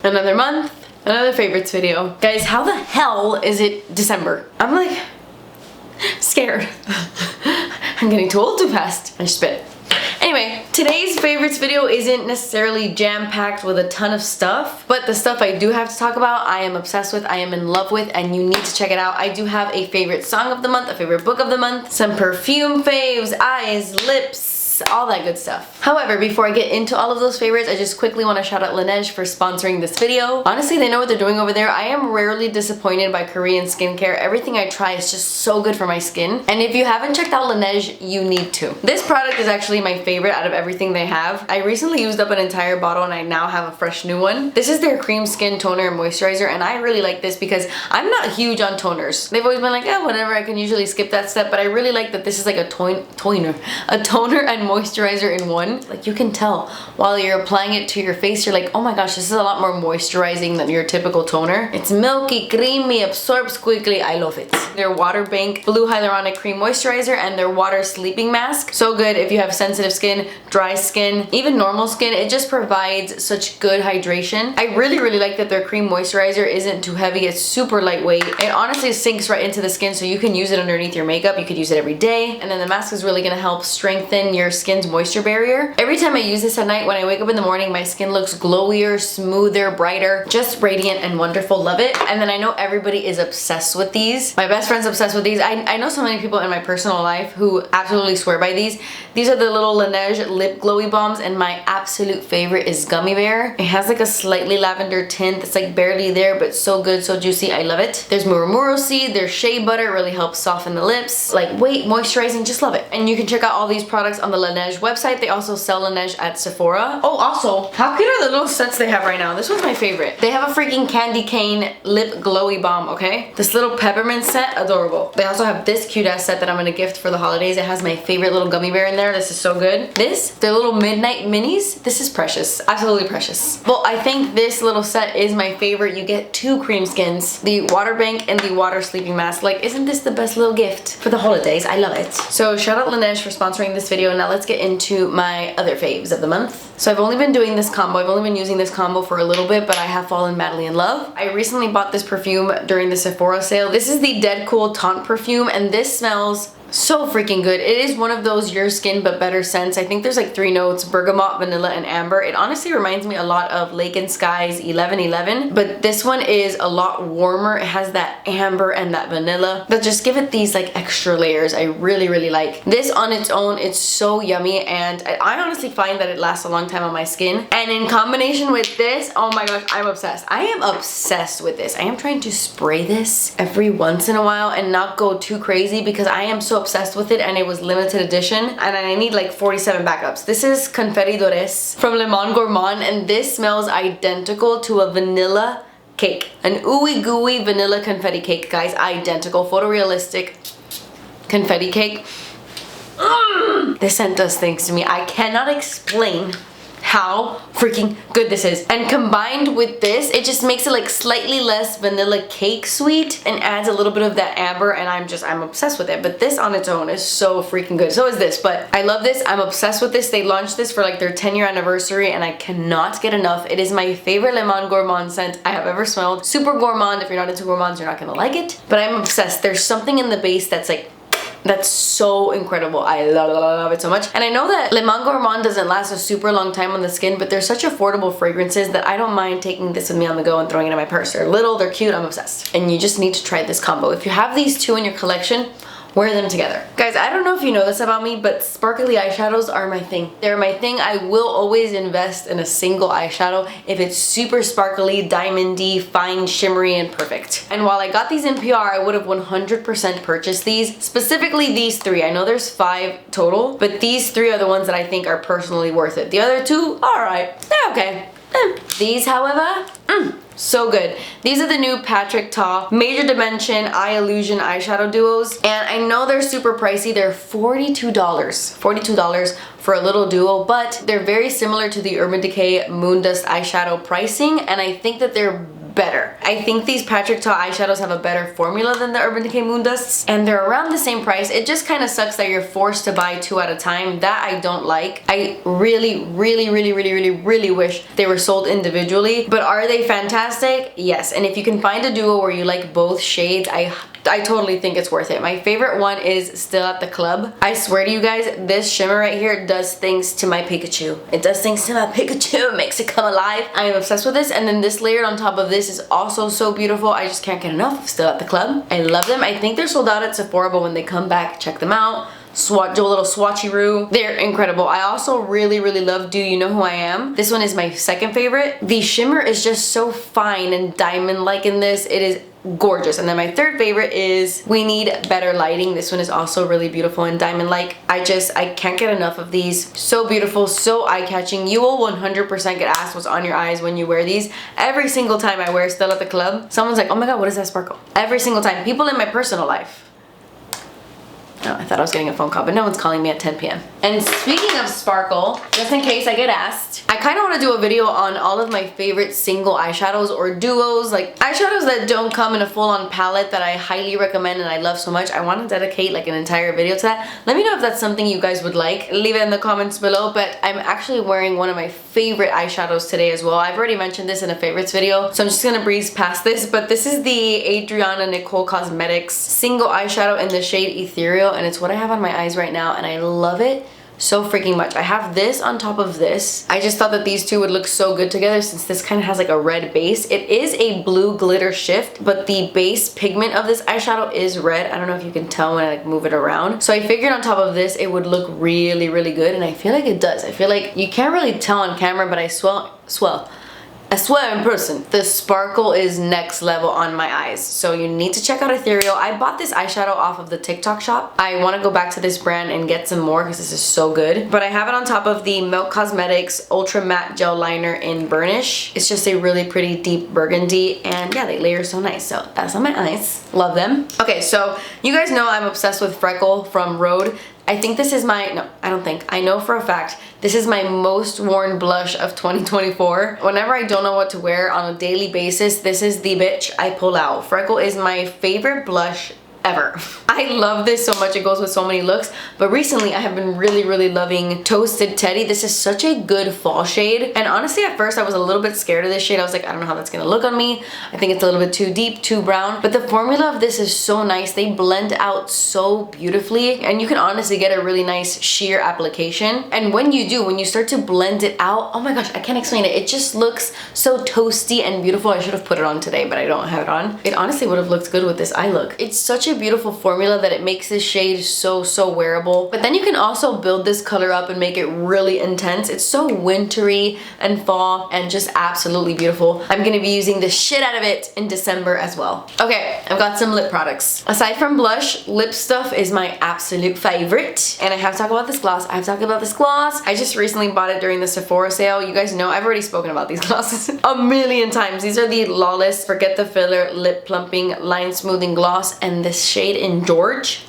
another month, another favorites video. Guys, how the hell is it December? I'm like scared. I'm getting too old too fast. I spit. Anyway, today's favorites video isn't necessarily jam-packed with a ton of stuff, but the stuff I do have to talk about, I am obsessed with, I am in love with, and you need to check it out. I do have a favorite song of the month, a favorite book of the month, some perfume faves, eyes, lips, all that good stuff. However, before I get into all of those favorites, I just quickly want to shout out Laneige for sponsoring this video. Honestly, they know what they're doing over there. I am rarely disappointed by Korean skincare. Everything I try is just so good for my skin. And if you haven't checked out Laneige, you need to. This product is actually my favorite out of everything they have. I recently used up an entire bottle and I now have a fresh new one. This is their cream skin toner and moisturizer, and I really like this because I'm not huge on toners. They've always been like, oh, whatever, I can usually skip that step, but I really like that this is like a toner and moisturizer in one. Like, you can tell while you're applying it to your face, you're like, oh my gosh, this is a lot more moisturizing than your typical toner. It's milky, creamy, absorbs quickly. I love it. Their Water Bank Blue Hyaluronic Cream Moisturizer and their Water Sleeping Mask. So good if you have sensitive skin, dry skin, even normal skin. It just provides such good hydration. I really like that their cream moisturizer isn't too heavy. It's super lightweight. It honestly sinks right into the skin, so you can use it underneath your makeup. You could use it every day. And then the mask is really gonna help strengthen your skin's moisture barrier. Every time I use this at night, when I wake up in the morning, my skin looks glowier, smoother, brighter, just radiant and wonderful. Love it. And then I know everybody is obsessed with these. My best friend's obsessed with these. I know so many people in my personal life who absolutely swear by these. These are the little Laneige lip glowy balms, and my absolute favorite is Gummy Bear. It has like a slightly lavender tint that's like barely there, but so good, so juicy. I love it. There's Murumuru seed, there's shea butter, really helps soften the lips. Lightweight, moisturizing, just love it. And you can check out all these products on the Laneige website. They also sell Laneige at Sephora. Oh, also, how cute are the little sets they have right now? This one's my favorite. They have a freaking candy cane lip glowy balm, okay? This little peppermint set, adorable. They also have this cute ass set that I'm gonna gift for the holidays. It has my favorite little gummy bear in there. This is so good. This, their little midnight minis, this is precious. Absolutely precious. Well, I think this little set is my favorite. You get two cream skins, the Water Bank and the Water Sleeping Mask. Like, isn't this the best little gift for the holidays? I love it. So shout out Laneige for sponsoring this video. Now let's get into my other faves of the month. So I've only been doing this combo. I've only been using this combo for a little bit, but I have fallen madly in love. I recently bought this perfume during the Sephora sale. This is the DedCool Taunt perfume, and this smells so freaking good. It is one of those your skin but better scents. I think there's like 3 notes: bergamot, vanilla, and amber. It honestly reminds me a lot of Lake and Sky's 1111, but this one is a lot warmer. It has that amber and that vanilla that just give it these like extra layers. I really like this on its own. It's so yummy, and I honestly find that it lasts a long time on my skin, and in combination with this, oh my gosh, I'm obsessed. I am obsessed with this. I am trying to spray this every once in a while and not go too crazy because I am so obsessed with it, and it was limited edition, and I need like 47 backups. This is Confetti Dorés from Le Monde Gourmand, and this smells identical to a vanilla cake. An ooey gooey vanilla confetti cake, guys. Identical. Photorealistic confetti cake. This scent does things to me. I cannot explain how freaking good this is. And combined with this, it just makes it like slightly less vanilla cake sweet and adds a little bit of that amber, and I'm obsessed with it. But this on its own is so freaking good. So is this, but I love this. I'm obsessed with this. They launched this for like their 10-year anniversary, and I cannot get enough. It is my favorite Le Monde Gourmand scent I have ever smelled. Super gourmand. If you're not into gourmands, you're not gonna like it, but I'm obsessed. There's something in the base that's so incredible. I love it so much. And I know that Le Monde Gourmand doesn't last a super long time on the skin, but they're such affordable fragrances that I don't mind taking this with me on the go and throwing it in my purse. They're little, they're cute, I'm obsessed. And you just need to try this combo. If you have these two in your collection, wear them together. Guys, I don't know if you know this about me, but sparkly eyeshadows are my thing. They're my thing. I will always invest in a single eyeshadow if it's super sparkly, diamondy, fine, shimmery, and perfect. And while I got these in PR, I would have 100% purchased these. Specifically these 3. I know there's 5 total, but these 3 are the ones that I think are personally worth it. The other 2, alright, they're okay. These, however, so good. These are the new Patrick Ta Major Dimension Eye Illusion eyeshadow duos, and I know they're super pricey. They're $42 for a little duo, but they're very similar to the Urban Decay Moon Dust eyeshadow pricing, and I think that they're better. I think these Patrick Ta eyeshadows have a better formula than the Urban Decay Moon Dusts, and they're around the same price. It just kind of sucks that you're forced to buy 2 at a time. That I don't like. I really wish they were sold individually, but are they fantastic? Yes. And if you can find a duo where you like both shades, I totally think it's worth it. My favorite one is Still at the Club. I swear to you guys, this shimmer right here does things to my Pikachu. It does things to my Pikachu. It makes it come alive. I am obsessed with this. And then this layered on top of this is also so beautiful. I just can't get enough of Still at the Club. I love them. I think they're sold out at Sephora, but when they come back, check them out. Do a little swatchy-roo. They're incredible. I also really love Do You Know Who I Am. This one is my second favorite. The shimmer is just so fine and diamond-like in this. It is gorgeous. And then my third favorite is We Need Better Lighting. This one is also really beautiful and diamond-like. I can't get enough of these. So beautiful, so eye-catching. You will 100% get asked what's on your eyes when you wear these. Every single time I wear Still at the Club, someone's like, oh my god, what is that sparkle? Every single time. People in my personal life. Oh, I thought I was getting a phone call, but no one's calling me at 10 p.m. And speaking of sparkle, just in case I get asked, I kind of want to do a video on all of my favorite single eyeshadows or duos, like eyeshadows that don't come in a full-on palette that I highly recommend and I love so much. I want to dedicate like an entire video to that. Let me know if that's something you guys would like. Leave it in the comments below, but I'm actually wearing one of my favorite eyeshadows today as well. I've already mentioned this in a favorites video, so I'm just gonna breeze past this, but this is the Adriana Nicole Cosmetics single eyeshadow in the shade Ethereal, and it's what I have on my eyes right now, and I love it so freaking much. I have this on top of this. I just thought that these two would look so good together since this kind of has like a red base. It is a blue glitter shift, but the base pigment of this eyeshadow is red. I don't know if you can tell when I like move it around. So I figured on top of this it would look really good, and I feel like it does. I feel like you can't really tell on camera, but I swear in person, the sparkle is next level on my eyes. So you need to check out Ethereal. I bought this eyeshadow off of the TikTok shop. I want to go back to this brand and get some more because this is so good. But I have it on top of the Milk Cosmetics Ultra Matte Gel Liner in Burnish. It's just a really pretty deep burgundy, and yeah, they layer so nice. So that's on my eyes. Love them. Okay, so you guys know I'm obsessed with Freckle from Rhode. I think this is my, no, I don't think, I know for a fact, this is my most worn blush of 2024. Whenever I don't know what to wear on a daily basis, this is the bitch I pull out. Freckle is my favorite blush ever. I love this so much. It goes with so many looks, but recently I have been really loving Toasted Teddy. This is such a good fall shade, and honestly at first I was a little bit scared of this shade. I was like, I don't know how that's gonna look on me. I think it's a little bit too deep, too brown, but the formula of this is so nice. They blend out so beautifully, and you can honestly get a really nice sheer application. And when you do, when you start to blend it out, oh my gosh, I can't explain it. It just looks so toasty and beautiful. I should have put it on today, but I don't have it on. It honestly would have looked good with this eye look. It's such a beautiful formula that it makes this shade so wearable. But then you can also build this color up and make it really intense. It's so wintry and fall and just absolutely beautiful. I'm gonna be using the shit out of it in December as well. Okay, I've got some lip products. Aside from blush, lip stuff is my absolute favorite. And I have to talk about this gloss. I just recently bought it during the Sephora sale. You guys know I've already spoken about these glosses a million times. These are the Lawless Forget the Filler Lip Plumping Line Smoothing Gloss, and this shade in George.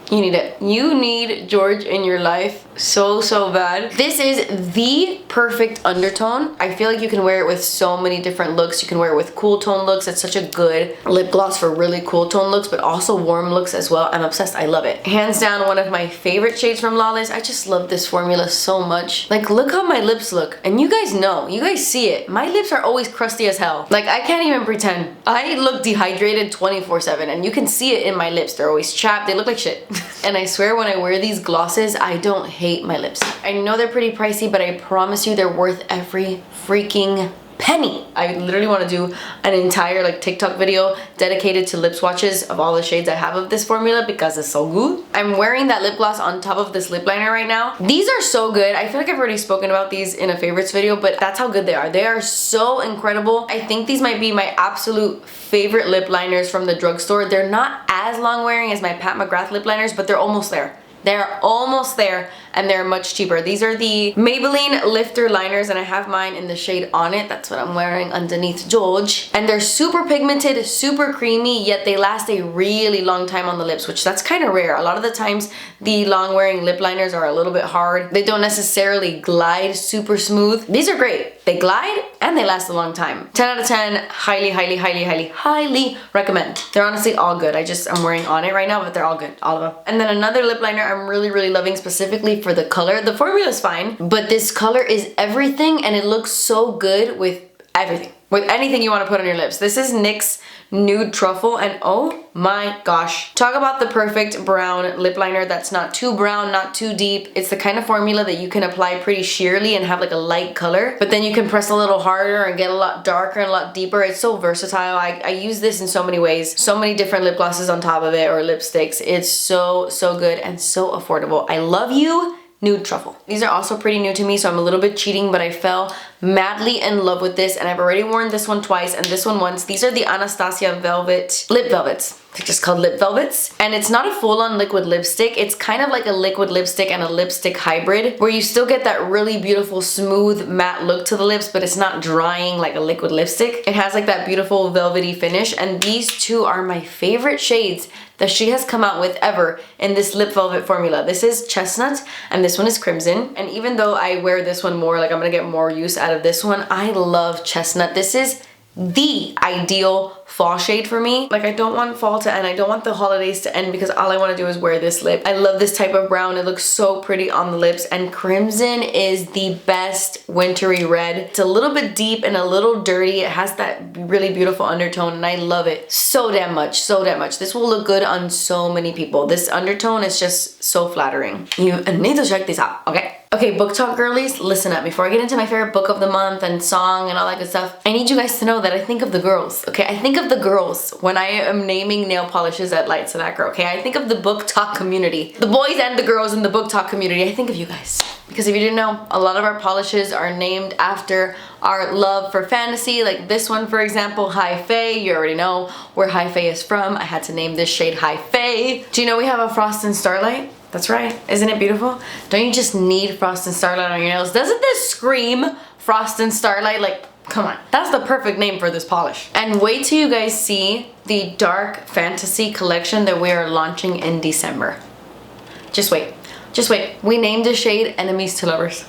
You need it. You need George in your life so bad. This is the perfect undertone. I feel like you can wear it with so many different looks. You can wear it with cool tone looks. It's such a good lip gloss for really cool tone looks, but also warm looks as well. I'm obsessed. I love it. Hands down, one of my favorite shades from Lawless. I just love this formula so much. Like, look how my lips look. And you guys know, you guys see it. My lips are always crusty as hell. Like, I can't even pretend. I look dehydrated 24/7, and you can see it in my lips. They're always chapped. They look like shit. And I swear when I wear these glosses, I don't hate my lips. I know they're pretty pricey, but I promise you they're worth every freaking penny. I literally want to do an entire like TikTok video dedicated to lip swatches of all the shades I have of this formula because it's so good. I'm wearing that lip gloss on top of this lip liner right now. These are so good. I feel like I've already spoken about these in a favorites video, but that's how good they are. They are so incredible. I think these might be my absolute favorite lip liners from the drugstore. They're not as long wearing as my Pat McGrath lip liners, but they're almost there. They're almost there. and they're much cheaper. These are the Maybelline Lifter Liners, and I have mine in the shade On It. That's what I'm wearing underneath George. And they're super pigmented, super creamy, yet they last a really long time on the lips, which that's kind of rare. A lot of the times the long wearing lip liners are a little bit hard. They don't necessarily glide super smooth. These are great. They glide and they last a long time. 10 out of 10, highly, highly, highly, highly, highly recommend. They're honestly all good. I'm wearing On It right now, but they're all good, all of them. And then another lip liner I'm really, really loving specifically for the color. The formula is fine, but this color is everything and it looks so good with everything. With anything you want to put on your lips. This is NYX's Nude Truffle, and oh my gosh. Talk about the perfect brown lip liner that's not too brown, not too deep. It's the kind of formula that you can apply pretty sheerly and have like a light color, but then you can press a little harder and get a lot darker and a lot deeper. It's so versatile. I use this in so many ways. So many different lip glosses on top of it, or lipsticks. It's so, so good and so affordable. I love you, Nude Truffle. These are also pretty new to me, so I'm a little bit cheating, but I fell madly in love with this, and I've already worn this one twice and this one once. These are the Anastasia Velvet Lip Velvets. They're just called Lip Velvets. And it's not a full-on liquid lipstick. It's kind of like a liquid lipstick and a lipstick hybrid, where you still get that really beautiful, smooth, matte look to the lips, but it's not drying like a liquid lipstick. It has like that beautiful velvety finish, and these two are my favorite shades that she has come out with ever in this lip velvet formula. This is Chestnut and this one is Crimson. And even though I wear this one more, like I'm gonna get more use out of this one, I love Chestnut. This is the ideal fall shade for me. Like, I don't want fall to end. I don't want the holidays to end because all I want to do is wear this lip. I love this type of brown. It looks so pretty on the lips, and Crimson is the best wintry red. It's a little bit deep and a little dirty. It has that really beautiful undertone, and I love it so damn much, so damn much. This will look good on so many people. This undertone is just so flattering. You need to check this out, okay? Okay, book talk girlies, listen up. Before I get into my favorite book of the month and song and all that good stuff, I need you guys to know that I think of the girls, okay? I think of the girls when I am naming nail polishes at Lights and Lacquer, okay? I think of the book talk community. The boys and the girls in the book talk community, I think of you guys. Because if you didn't know, a lot of our polishes are named after our love for fantasy. Like this one, for example, High Fae. You already know where High Fae is from. I had to name this shade High Fae. Do you know we have a Frost and Starlight? That's right. Isn't it beautiful? Don't you just need Frost and Starlight on your nails? Doesn't this scream Frost and Starlight? Like, come on. That's the perfect name for this polish. And wait till you guys see the dark fantasy collection that we are launching in December. Just wait. Just wait. We named the shade Enemies to Lovers.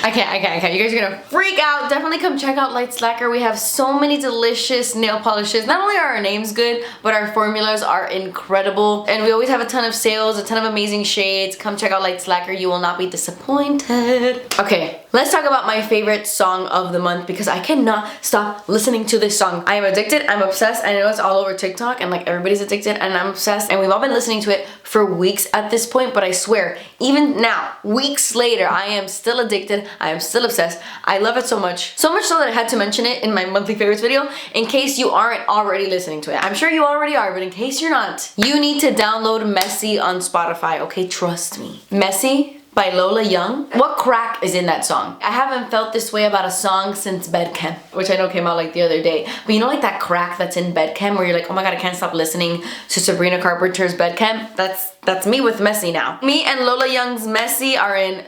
I can't. You guys are gonna freak out. Definitely come check out Lights Lacquer. We have so many delicious nail polishes. Not only are our names good, but our formulas are incredible. And we always have a ton of sales, a ton of amazing shades. Come check out Lights Lacquer. You will not be disappointed. Okay, let's talk about my favorite song of the month, because I cannot stop listening to this song. I am addicted. I'm obsessed. I know it's all over TikTok and like everybody's addicted, and I'm obsessed. And we've all been listening to it for weeks at this point, but I swear, even now, weeks later, I am still addicted. I am still obsessed. I love it so much. So much so that I had to mention it in my monthly favorites video in case you aren't already listening to it. I'm sure you already are, but in case you're not, you need to download Messy on Spotify, okay? Trust me. Messy by Lola Young. What crack is in that song? I haven't felt this way about a song since Bedchem, which I know came out like the other day. But you know, like that crack that's in Bedchem where you're like, oh my god, I can't stop listening to Sabrina Carpenter's Bedchem? That's me with Messy now. Me and Lola Young's Messy are in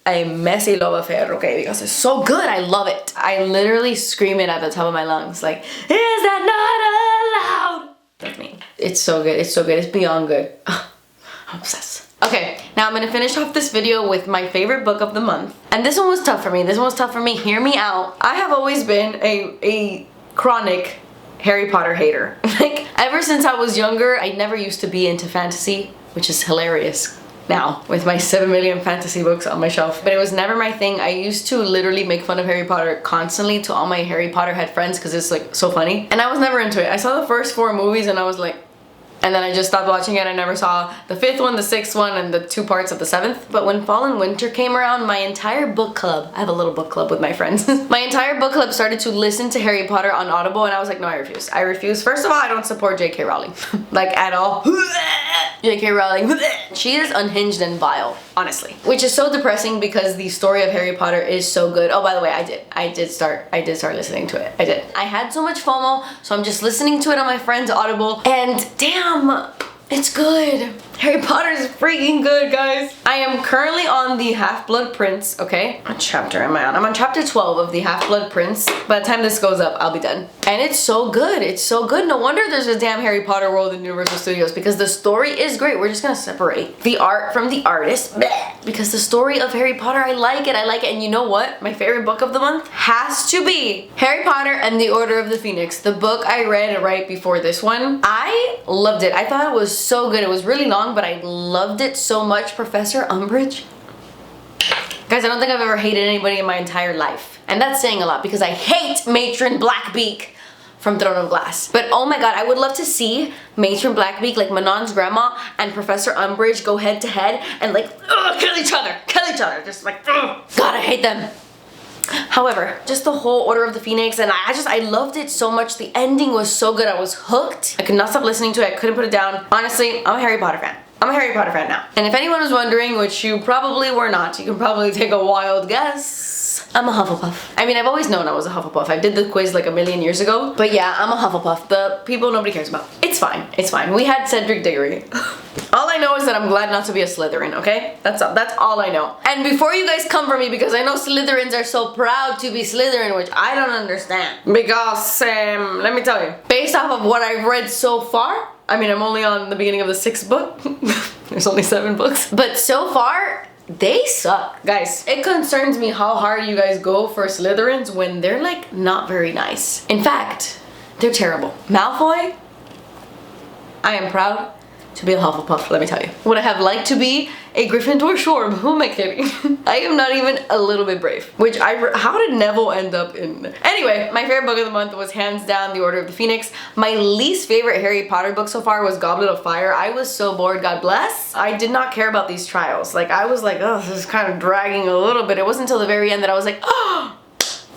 a messy love affair, okay, because it's so good. I love it. I literally scream it at the top of my lungs, like, is that not allowed? That's me. It's so good. It's so good. It's beyond good. I'm obsessed. Okay, now I'm gonna finish off this video with my favorite book of the month. And this one was tough for me. This one was tough for me. Hear me out. I have always been a chronic Harry Potter hater. Like, ever since I was younger, I never used to be into fantasy, which is hilarious now with my 7 million fantasy books on my shelf, but it was never my thing. I used to literally make fun of Harry Potter constantly to all my Harry Potter head friends because it's like so funny, and I was never into it. I saw the first 4 movies and I was like, and then I just stopped watching it. I never saw the 5th one, the 6th one, and the 2 parts of the 7th. But when fall and winter came around, my entire book club, I have a little book club with my friends, my entire book club started to listen to Harry Potter on Audible, and I was like, no, I refuse. I refuse. First of all, I don't support J.K. Rowling. Like, at all. J.K. Rowling, she is unhinged and vile, honestly. Which is so depressing because the story of Harry Potter is so good. Oh, by the way, I did start listening to it. I did. I had so much FOMO, so I'm just listening to it on my friend's Audible, and damn, It's good. Harry Potter is freaking good, guys. I am currently on the Half-Blood Prince, okay? What chapter am I on? I'm on chapter 12 of the Half-Blood Prince. By the time this goes up, I'll be done. And it's so good. It's so good. No wonder there's a damn Harry Potter world in Universal Studios, because the story is great. We're just gonna separate the art from the artist. Bleh. Because the story of Harry Potter, I like it. I like it. And you know what? My favorite book of the month has to be Harry Potter and the Order of the Phoenix. The book I read right before this one. I loved it. I thought it was so good. It was really long, but I loved it so much. Professor Umbridge. Guys, I don't think I've ever hated anybody in my entire life. And that's saying a lot, because I hate Matron Blackbeak from Throne of Glass. But oh my god, I would love to see Matron Blackbeak, like Manon's grandma, and Professor Umbridge go head to head and like, kill each other. Just like, ugh. God, I hate them. However, just the whole Order of the Phoenix, and I loved it so much. The ending was so good. I was hooked. I could not stop listening to it. I couldn't put it down. Honestly, I'm a Harry Potter fan. I'm a Harry Potter fan now. And if anyone was wondering, which you probably were not, you can probably take a wild guess. I'm a Hufflepuff. I mean, I've always known I was a Hufflepuff. I did the quiz like a million years ago. But yeah, I'm a Hufflepuff. The people nobody cares about. It's fine. It's fine. We had Cedric Diggory. All I know is that I'm glad not to be a Slytherin, okay? That's all I know. And before you guys come for me, because I know Slytherins are so proud to be Slytherin, which I don't understand. Because, let me tell you, based off of what I've read so far, I mean, I'm only on the beginning of the 6th book. There's only 7 books. But so far, they suck. Guys, it concerns me how hard you guys go for Slytherins when they're like not very nice. In fact, they're terrible. Malfoy, I am proud to be a Hufflepuff, let me tell you. Would I have liked to be a Gryffindor? Sure, but who am I kidding? I am not even a little bit brave. Which how did Neville end up in? Anyway, my favorite book of the month was hands down The Order of the Phoenix. My least favorite Harry Potter book so far was Goblet of Fire. I was so bored, God bless. I did not care about these trials. Like, I was like, oh, this is kind of dragging a little bit. It wasn't until the very end that I was like, oh.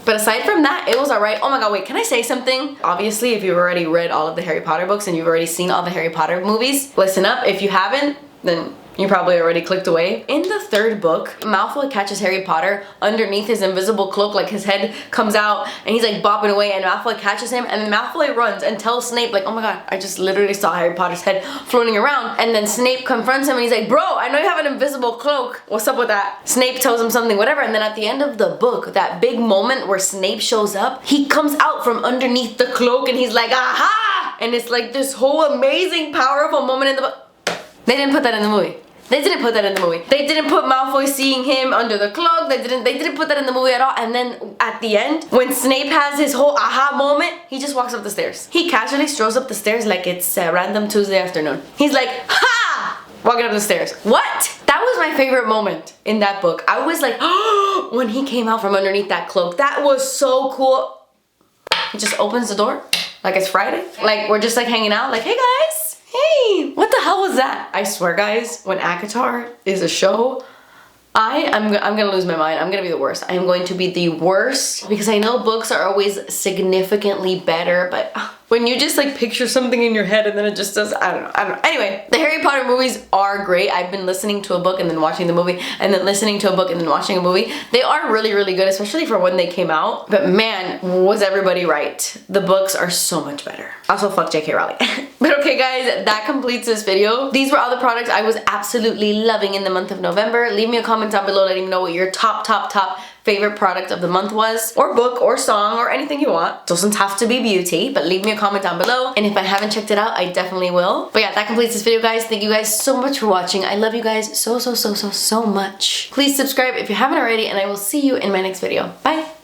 But aside from that, it was alright. Oh my god, wait, can I say something? Obviously, if you've already read all of the Harry Potter books and you've already seen all the Harry Potter movies, listen up. If you haven't, then you probably already clicked away. In the 3rd book, Malfoy catches Harry Potter underneath his invisible cloak, like his head comes out and he's like bopping away, and Malfoy catches him, and then Malfoy runs and tells Snape like, oh my god, I just literally saw Harry Potter's head floating around. And then Snape confronts him and he's like, bro, I know you have an invisible cloak. What's up with that? Snape tells him something, whatever, and then at the end of the book, that big moment where Snape shows up, he comes out from underneath the cloak and he's like, aha! And it's like this whole amazing, powerful moment in the book. They didn't put that in the movie. They didn't put that in the movie. They didn't put Malfoy seeing him under the cloak. They didn't put that in the movie at all. And then at the end, when Snape has his whole aha moment, he just walks up the stairs. He casually strolls up the stairs like it's a random Tuesday afternoon. He's like, ha! Walking up the stairs. What? That was my favorite moment in that book. I was like, oh, when he came out from underneath that cloak. That was so cool. He just opens the door like it's Friday. Like, we're just like hanging out like, hey guys. Hey, what the hell was that? I swear, guys, when ACOTAR is a show, I'm gonna lose my mind. I'm gonna be the worst. I am going to be the worst, because I know books are always significantly better, but when you just like picture something in your head and then it just does, I don't know. Anyway, the Harry Potter movies are great. I've been listening to a book and then watching the movie, and then listening to a book and then watching a movie. They are really, really good, especially for when they came out. But man, was everybody right. The books are so much better. Also, fuck J.K. Rowling. But okay, guys, that completes this video. These were all the products I was absolutely loving in the month of November. Leave me a comment down below letting me know what your top favorite product of the month was, or book, or song, or anything you want. Doesn't have to be beauty, but leave me a comment down below, and if I haven't checked it out, I definitely will. But yeah, that completes this video, guys. Thank you guys so much for watching. I love you guys so much. Please subscribe if you haven't already, and I will see you in my next video. Bye!